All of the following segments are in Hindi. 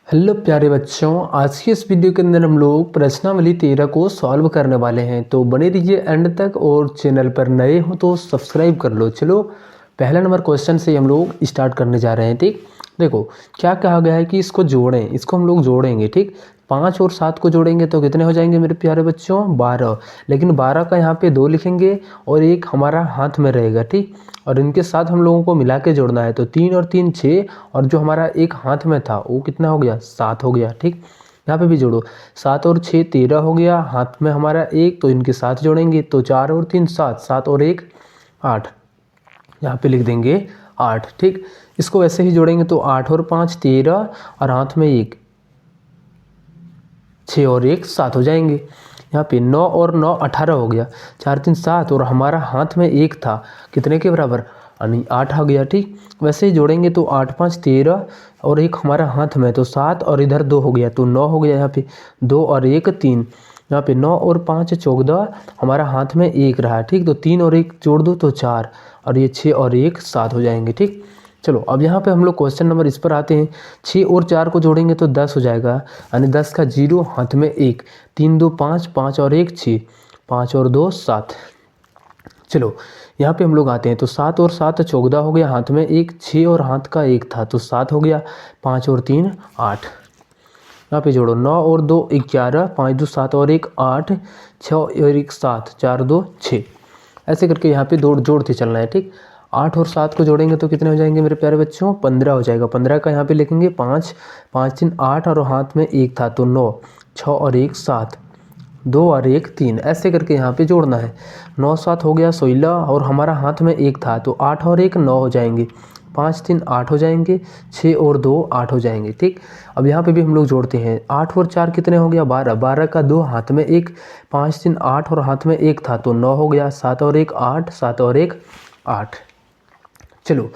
हेलो प्यारे बच्चों, आज की इस वीडियो के अंदर हम लोग प्रश्नावली 13 को सॉल्व करने वाले हैं। तो बने रहिए एंड तक और चैनल पर नए हो तो सब्सक्राइब कर लो। चलो पहला नंबर क्वेश्चन से हम लोग स्टार्ट करने जा रहे हैं। ठीक, देखो क्या कहा गया है कि इसको जोड़ें, इसको हम लोग जोड़ेंगे। ठीक, 5 और 7 को जोड़ेंगे तो कितने हो जाएंगे मेरे प्यारे बच्चों? 12। लेकिन 12 का यहाँ पे 2 लिखेंगे और एक हमारा हाथ में रहेगा। ठीक, और इनके साथ हम लोगों को मिला के जोड़ना है। तो 3 और 3 6 और जो हमारा एक हाथ में था वो कितना हो गया? 7 हो गया। ठीक, यहाँ पे भी जोड़ो, 7 और 6 13 हो गया, हाथ में हमारा एक, तो इनके साथ जोड़ेंगे तो 4 और 3 7, 7 और 1 8, यहाँ पे लिख देंगे 8। ठीक, इसको वैसे ही जोड़ेंगे तो 8 और 5 13 और हाथ में एक, 6 और 1 7 हो जाएंगे। यहाँ पे 9 और 9 18 हो गया, 4 3 7 और हमारा हाथ में एक था, कितने के बराबर? यानी 8 आ गया। ठीक, वैसे ही जोड़ेंगे तो 8 5 13 और एक हमारा हाथ में तो 7 और इधर 2 हो गया तो 9 हो गया। यहाँ पे 2 और 1 3, यहाँ पे 9 और 5 14, हमारा हाथ में एक रहा। ठीक, तो 3 और 1 जोड़ दो तो 4 और ये 6 और 1 7 हो जाएंगे। ठीक, चलो अब यहाँ पे हम लोग क्वेश्चन नंबर इस पर आते हैं। 6 और 4 को जोड़ेंगे तो 10 हो जाएगा, यानी 10 का 0, हाथ में एक, 3 2 5, 5 और 1 6, 5 और 2 7। चलो यहाँ पे हम लोग आते हैं तो 7 और 7 14 हो गया, हाथ में एक, 6 और हाथ का एक था तो 7 हो गया, 5 और 3 8। यहाँ पे जोड़ो, 9 और 2 11, 5 2 7 और 1 8, 6 और 1 7, 4 2 6। ऐसे करके यहाँ पे जोड़ते चलना है। ठीक, 8 और 7 को जोड़ेंगे तो कितने हो जाएंगे मेरे प्यारे बच्चों? 15 हो जाएगा। 15 का यहाँ पे लिखेंगे 5, 5 3 8 और हाथ में एक था तो 9, 6 और 1 7, 2 और 1 3। ऐसे करके यहाँ पे जोड़ना है। 9 7 हो गया 16 और हमारा हाथ में एक था तो 8 और 1 9 हो जाएंगे, 5 3 8 हो जाएंगे, 6 और 2 8 हो जाएंगे। ठीक, अब यहाँ पे भी हम लोग जोड़ते हैं। 8 और 4 कितने हो गया? 12, 12 का 2, हाथ में एक, 5 3 8 और हाथ में एक था तो 9 हो गया, 7 और 1 8, 7 और 1 8। चलो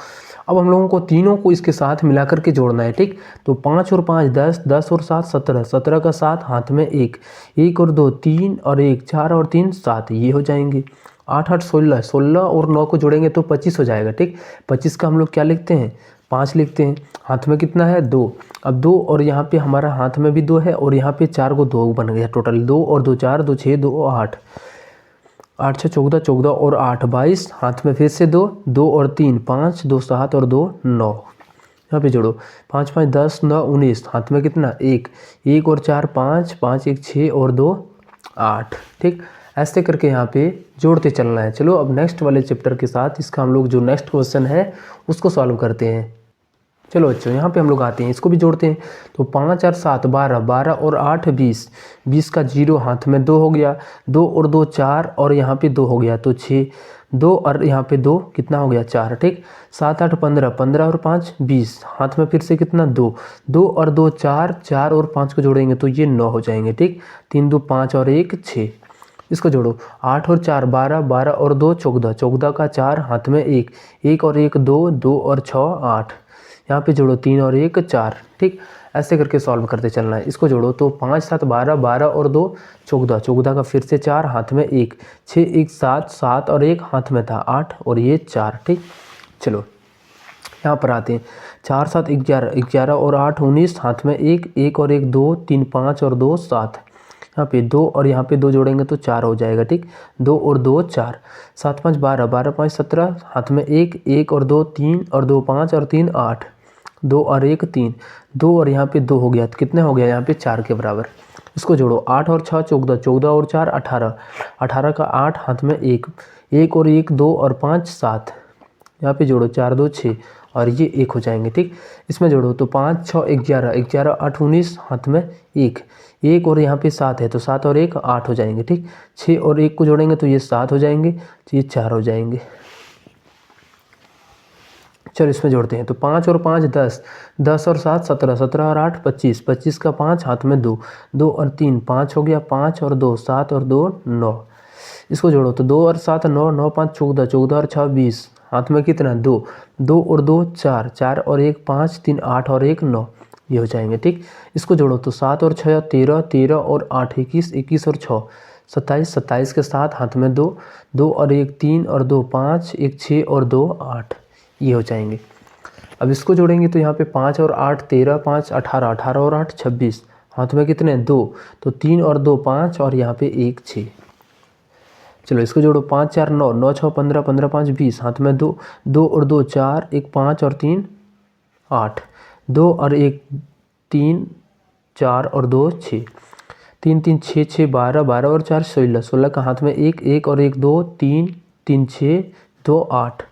अब हम लोगों को तीनों को इसके साथ मिला करके जोड़ना है। ठीक, तो 5 और 5 10, 10 और 7 17, 17 का 7, हाथ में एक, 1 और 2 3 और 1 4 और 3 7, ये हो जाएंगे। 8 8 16, 16 और 9 को जोड़ेंगे तो 25 हो जाएगा। ठीक, 25 का हम लोग क्या लिखते हैं? 5 लिखते हैं। हाथ में कितना है? 2। अब 2 और यहाँ पे हमारा हाथ में भी 2 है और यहाँ पे 4 को 2 बन गया, टोटल 2 और 2 4, 2 6 2 8, 8 6 14, 14 और 8 22, हाथ में फिर से 2, 2 और 3 5, 2 7 और 2 9। यहाँ पे जोड़ो, 5 5 10 9 19, हाथ में कितना? एक, 1 और 4 5, 5 1 6 और 2 8। ठीक, ऐसे करके यहाँ पे जोड़ते चलना है। चलो अब नेक्स्ट वाले चैप्टर के साथ इसका हम लोग जो नेक्स्ट क्वेश्चन है उसको सॉल्व करते हैं। चलो बच्चों यहाँ पे हम लोग आते हैं, इसको भी जोड़ते हैं। तो 5 और 7 12, 12 और 8 20, 20 का 0, हाथ में 2 हो गया, 2 और 2 4 और यहाँ पे 2 हो गया तो 6, 2 और यहाँ पे 2 कितना हो गया? 4। ठीक, 7 8 15, 15 और 5 20, हाथ में फिर से कितना? 2, 2 और 2 4, 4 और 5 को जोड़ेंगे तो ये 9 हो जाएंगे। ठीक, 3 2 5 और 1 6। इसको जोड़ो, 8 और 4 12, 12 और 2 14, 14 का 4, हाथ में एक, 1 और 1 2, 2 और 6 8। यहाँ पे जोड़ो, 3 और 1 4। ठीक, ऐसे करके सॉल्व करते चलना है। इसको जोड़ो तो 5 7 12, 12 और 2 14, 14 का फिर से 4, हाथ में एक, 6 1 7, 7 और 1 हाथ में था 8 और ये 4। ठीक, चलो यहाँ पर आते हैं। 4 7 11, 11 और 8 19, हाथ में एक, 1 और 1 2 3 5 और 2 7। यहाँ पे 2 और यहाँ पे 2 जोड़ेंगे तो 4 हो जाएगा। ठीक, 2 और 2 4, 7 5 12, 12 5 17, हाथ में एक, 1 और 2 3 और 2 5 और 3 8, 2 और 1 3, 2 और यहाँ पे 2 हो गया तो कितने हो गया? यहाँ पे 4 के बराबर। इसको जोड़ो, 8 और 6 14, 14 और 4 18, 18 का 8, हाथ में एक, 1 और 1 2 और 5 7। यहाँ पे जोड़ो, 4 2 6 और ये 1 हो जाएंगे। ठीक, इसमें जोड़ो तो 5 6 11, 11 8 19, हाथ में एक, 1 और यहाँ पे 7 है तो 7 और 1 8 हो जाएंगे। ठीक, 6 और 1 को जोड़ेंगे तो ये 7 हो जाएंगे, तो ये 4 हो जाएंगे। चलो इसमें जोड़ते हैं तो 5 और 5 10, 10 और 7 17, 17 और 8 25, 25 का 5, हाथ में 2, 2 और 3 5 हो गया, 5 और 2 7 और 2 9। इसको जोड़ो तो 2 और 7 9, 9 5 14, 14 और 6 20, हाथ में कितना? 2, 2 और 2 4, 4 और 1 5, 3 8 और 1 9, ये हो जाएंगे। ठीक, इसको जोड़ो तो 7 और 6 13, 13 और 8 21, 21 और 6 27, 27 के साथ, हाथ में 2, 2 और 1 3 और 2 5, 1 6 और 2 8, ये हो जाएंगे। अब इसको जोड़ेंगे तो यहाँ पे 5 और 8 13, 5 18, 18 और 8 26, हाथ में कितने 2, तो 3 और 2 5 और यहाँ पे 1 6। चलो इसको जोड़ो, 5 4 9, 9 6 15, 15 5 20, हाथ में 2, 2 और 2 4, 1 5 और 3 8, 2 और 1 3, 4 और 2 6, 3 3 6 6 12, 12 और 4 16, 16 का हाथ में 1, 1 और 1 2 3, 3 6 2 8,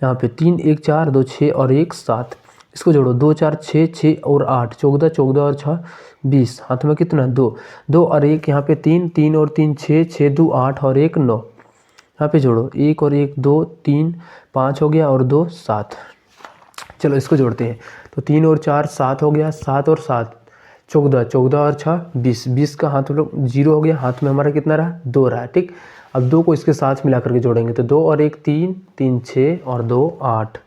यहाँ पे 3 1 4 2 6 और 1 7। इसको जोड़ो, 2 4 6 6 और 8 14, 14 और 6 20, हाथ में कितना 2, 2 और 1 यहाँ पे 3, 3 और 3 6, 6 2 8 और 1 9, यहाँ पे जोड़ो 1 और 1 2 3 5 हो गया और 2 7। चलो इसको जोड़ते हैं, तो 3 और 4 7 हो गया, 7 और 7 14, 14 और 6 20, 20 का हाथ में लोग 0 हो गया, हाथ में हमारा कितना रहा 2 रहा। ठीक, अब 2 को इसके साथ मिला करके जोड़ेंगे तो 2 और 1 3, 3 6 और 2 8,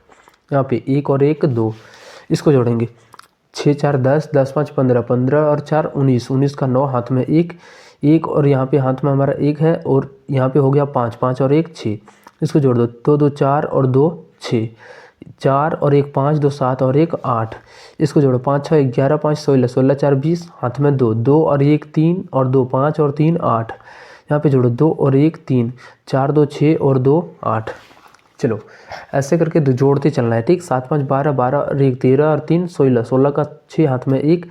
यहाँ पे 1 और 1 2, इसको जोड़ेंगे 6 4 10, 10 5 15, 15 और 4 19, 19 का 9, हाथ में 1, 1 और यहाँ पे हाथ में हमारा 1 है और यहाँ पे हो गया 5, 5 और 1 6, इसको जोड़ दो, 2 2 4 और 2 6, 4 और 1 5, 2 7 और 1 8, इसको जोड़ो 5 6 11, 5 16, 16 4 20, हाथ में 2, 2 और 1 3 और 2 5 और 3 8, यहाँ पे जोड़ो 2 और 1 3, 4 2 6 और 2 8। चलो ऐसे करके जोड़ते चलना है। ठीक, 7 5 12, 12 और 1 13 और 3 16, 16 का 6, हाथ में 1,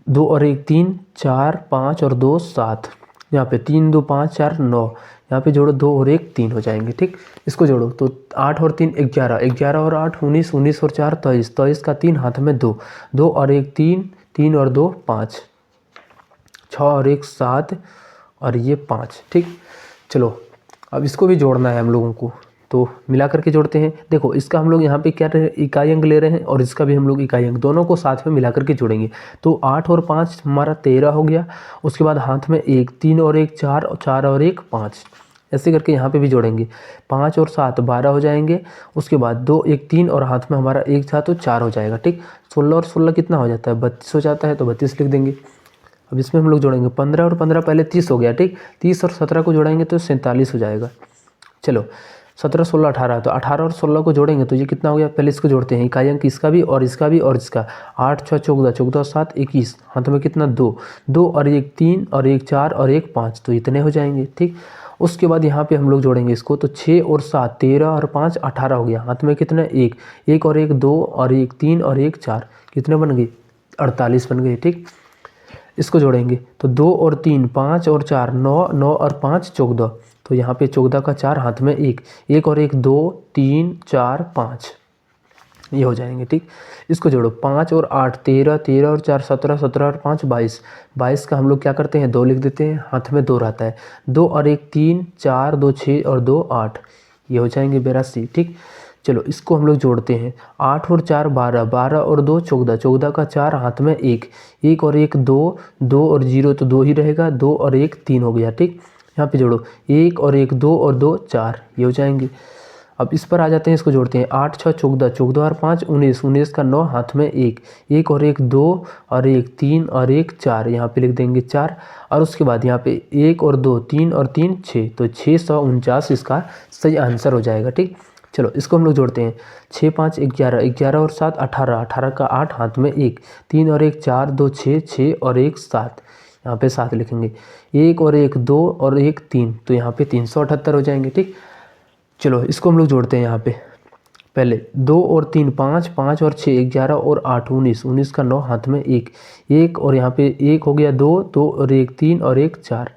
2 और 1 3, 4 5 और 2 7, यहाँ पे 3 2 5 4 9, यहाँ पे जोड़ो 2 और 1 3 हो जाएंगे। ठीक, इसको जोड़ो तो 8 और 3 11, 11 और 8 19, 19 और 4 23, 23 का 3, हाथ में 2, 2 और 1 3, 3 और 2 5, 6 और 1 7 और ये 5। ठीक, चलो अब इसको भी जोड़ना है हम लोगों को, तो मिला करके जोड़ते हैं। देखो इसका हम लोग यहाँ पे क्या इकाई अंक ले रहे हैं और इसका भी हम लोग इकाई अंक, दोनों को साथ में मिला करके जोड़ेंगे। तो 8 और 5 हमारा 13 हो गया, उसके बाद हाथ में 1 3 और 1 4 और 4 और 1 5, ऐसे करके यहाँ पे भी जोड़ेंगे। 5 और 7 12 हो जाएंगे, उसके बाद 2 1 3 और हाथ में हमारा 1 था तो 4 हो जाएगा। ठीक, 16 और 16 कितना हो जाता है 32 हो जाता है, तो 32 लिख देंगे। अब इसमें हम लोग जोड़ेंगे 15 और 15 पहले 30 हो गया। ठीक, 30 और 17 को जोड़ेंगे तो 47 हो जाएगा। चलो 17 16 18, तो 18 और 16 को जोड़ेंगे तो ये कितना हो गया, पहले इसको जोड़ते हैं, इकाई अंक इसका भी और इसका भी और इसका, 8 6 14, 14 और 7 21, हाथ में कितना 2, 2 और 1 3 और 1 4 और 1 5, तो इतने हो जाएंगे। ठीक, उसके बाद यहाँ पे हम लोग जोड़ेंगे इसको, तो 6 और 7 13 और 5 18 हो गया, हाथ में कितना 1, 1 और 1 2 और 1 3 और 1 4, कितने बन गए 48 बन गए। ठीक, इसको जोड़ेंगे तो 2 और 3 5 और 4 9, 9 और 5 14, तो यहाँ पे 14 का 4, हाथ में 1, 1 और 1 2 3 4 5, ये हो जाएंगे। ठीक, इसको जोड़ो 5 और 8 13, 13 और 4 17, 17 और 5 22, 22 का हम लोग क्या करते हैं 2 लिख देते हैं, हाथ में 2 रहता है, 2 और 1 3 4 2 6 और 2 8, ये हो जाएंगे 82। ठीक, चलो इसको हम लोग जोड़ते हैं, 8 और 4 12, 12 और 2 14, 14 का 4, हाथ में 1, 1 और 1 2, 2 और 0 तो 2 ही रहेगा, 2 और 1 3 हो गया। ठीक, यहाँ पे जोड़ो 1 और 1 2 और 2 4, ये हो जाएंगे। अब इस पर आ जाते हैं, इसको जोड़ते हैं, 8 6 14, 14 और 5 19, 19 का 9, हाथ में 1, 1 और 1 2 और 1 3 और 1 4, यहाँ पे लिख देंगे 4, और उसके बाद यहाँ पे 1 और 2 3 और 3 6, तो 649 इसका सही आंसर हो जाएगा। ठीक, चलो इसको हम लोग जोड़ते हैं, 6 5 11, 11 और 7 18, 18 का 8, हाथ में 1, 3 और 1 4 2 6, 6 और 1 7, यहाँ पे 7 लिखेंगे, 1 और 1 2 और 1 3, तो यहाँ पे 378 हो जाएंगे। ठीक, चलो इसको हम लोग जोड़ते हैं, यहाँ पे पहले 2 और 3 5, 5 और 6 11 और 8 19, 19 का 9, हाथ में 1, 1 और यहाँ पे 1 हो गया 2, 2 और 1 3 और 1 4,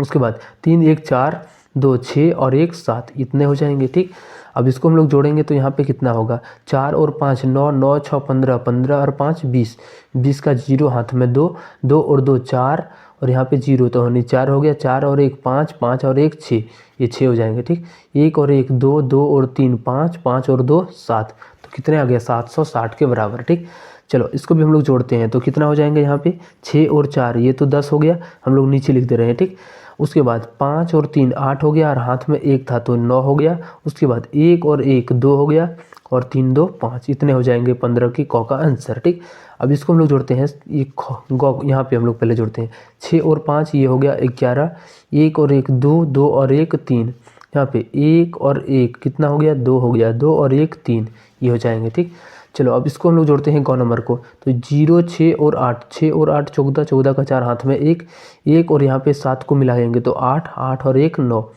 उसके बाद 3 1 4 2 6 और 1 7, इतने हो जाएंगे। ठीक, अब इसको हम लोग जोड़ेंगे तो यहाँ पे कितना होगा, 4 और 5 9, 9 6 15, 15 और 5 20, 20 का 0, हाथ में 2, 2 और 2 4 और यहाँ पे 0 तो होनी 4 हो गया, 4 और 1 5, 5 और 1 6, ये 6 हो जाएंगे। ठीक, 1 और 1 2, 2 और 3 5, 5 और 2 7, तो कितने आ गया 760 के बराबर। ठीक, चलो इसको भी हम लोग जोड़ते हैं तो कितना हो जाएंगे, यहाँ पे 6 और 4 ये तो 10 हो गया, हम लोग नीचे लिख दे रहे हैं। ठीक, उसके बाद 5 और 3 8 हो गया और हाथ में 1 था तो 9 हो गया, उसके बाद 1 और 1 2 हो गया और 3 2 5, इतने हो जाएंगे 15 की क का आंसर। ठीक, अब इसको हम लोग जोड़ते हैं, ये ग यहाँ पे हम लोग पहले जोड़ते हैं, 6 और 5 ये हो गया 11, 1 और 1 2, 2 और 1 3, यहाँ पे 1 और 1 कितना हो गया 2 हो गया, 2 और 1 3, ये हो जाएंगे। ठीक, चलो अब इसको हम लोग जोड़ते हैं गौ नंबर को। तो 0 6 और 8, 6 और 8 14, 14 का 4 हाथ में 1, 1 और यहाँ पे 7 को मिलाएंगे तो 8, 8 और 1 9।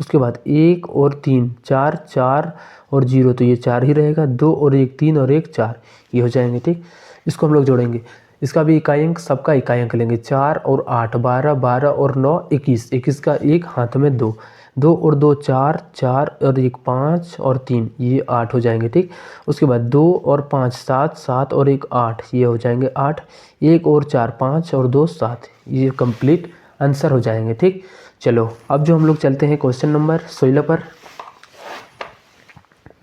उसके बाद 1 और 3 4, 4 और 0 तो ये 4 ही रहेगा, 2 और 1 3 और 1 4, ये हो जाएंगे। ठीक, इसको हम लोग जोड़ेंगे, इसका भी इकाई अंक, सबका इकाई अंक लेंगे। 4 और 8 12, 12 और 9 21, 21 का 1 हाथ में 2, 2 और 2 4, 4 और 1 5 और 3, ये 8 हो जाएंगे। ठीक, उसके बाद 2 और 5 7, 7 और 1 8, ये हो जाएंगे 8, 1 और 4 5 और 2 7, ये कंप्लीट आंसर हो जाएंगे। ठीक, चलो अब जो हम लोग चलते हैं क्वेश्चन नंबर 16 पर।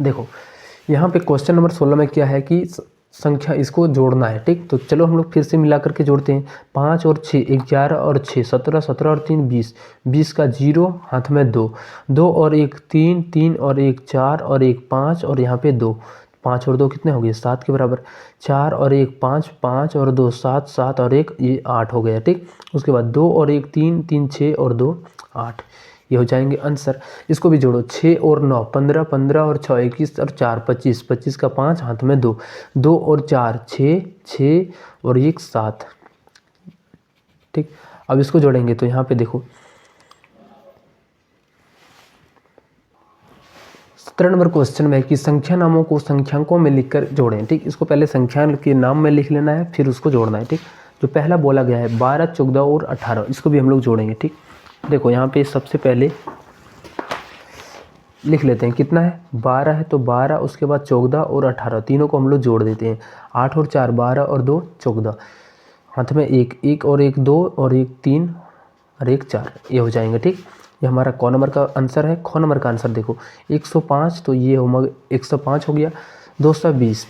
देखो यहाँ पे क्वेश्चन नंबर 16 में क्या है कि संख्या इसको जोड़ना है। ठीक, तो चलो हम लोग फिर से मिला करके जोड़ते हैं। 5 और 6 11 और 6 17, 17 और 3 20, 20 का 0 हाथ में 2, 2 और 1 3, 3 और 1 4 और 1 5 और यहाँ पे 2, 5 और 2 कितने हो गए 7 के बराबर, 4 और 1 5, 5 और 2 7, 7 और 1 ये 8 हो गया। ठीक, उसके बाद 2 और 1 3, 3 6 और 2 8, ये हो जाएंगे आंसर। इसको भी जोड़ो, 6 और 9 15, 15 और 6 21 और 4 25, 25 का 5 हाथ में 2, 2 और 4 6, 6 और 1 7। ठीक, अब इसको जोड़ेंगे तो यहाँ पे देखो 17 नंबर क्वेश्चन में है कि संख्या नामों को संख्यांकों में लिखकर जोड़ें। ठीक, इसको पहले संख्या के नाम में लिख लेना है, फिर उसको जोड़ना है। ठीक, जो पहला बोला गया है 12 14 और 18, इसको भी हम लोग जोड़ेंगे। ठीक, देखो यहाँ पे सबसे पहले लिख लेते हैं, कितना है 12 है तो 12, उसके बाद 14 और 18, तीनों को हम लोग जोड़ देते हैं। 8 और 4 12 और 2 14, हाथ में 1, 1 और 1 2 और 1 3 और 1 4, ये हो जाएंगे। ठीक, ये हमारा क नंबर का आंसर है। ख नंबर का आंसर देखो 105, तो ये 105 हो गया। 220,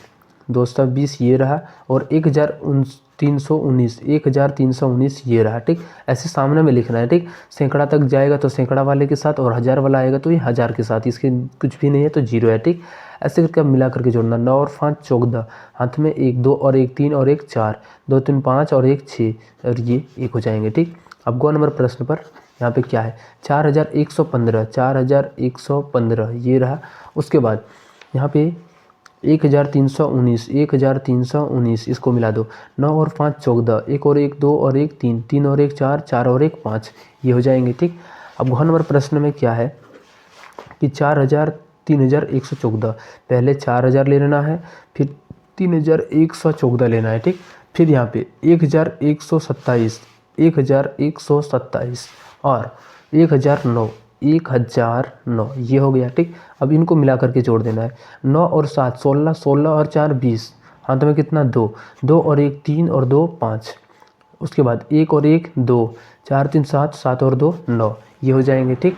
220 ये रहा, और 1319 ये रहा। ठीक, ऐसे सामने में लिखना है। ठीक, सैकड़ा तक जाएगा तो सैकड़ा वाले के साथ, और 1000 वाला आएगा तो ये 1000 के साथ, इसके कुछ भी नहीं है तो 0 है। ठीक, ऐसे करके मिला करके जोड़ना। 9 और 5 14, हाथ में 1 2 और 1 3 और 1 4, 2 3 5 और 1 6, और ये 1 हो जाएंगे। ठीक, अब गौ नंबर प्रश्न पर यहाँ पे क्या है 4115, 4115 ये रहा। उसके बाद यहाँ पे 1319, 1319 इसको मिला दो। 9 और 5 14, 1 और 1 2 और 1 3, 3 और 1 4, 4 और 1 5, ये हो जाएंगे। ठीक, अब घ नंबर प्रश्न में क्या है कि 3114, पहले 4000 ले लेना है, फिर 3114 लेना है। ठीक, फिर यहाँ पे 1127, 1127 और 1009, 1009 ये हो गया। ठीक, अब इनको मिला करके जोड़ देना है। 9 और 7 16, 16 और 4 20, हाथ में कितना 2, 2 और 1 3 और 2 5, उसके बाद 1 और 1 2, 4 3 7, 7 और 2 9, ये हो जाएंगे। ठीक,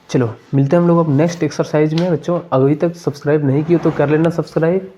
चलो मिलते हैं हम लोग अब नेक्स्ट एक्सरसाइज में। बच्चों अभी तक सब्सक्राइब नहीं किए तो कर लेना सब्सक्राइब।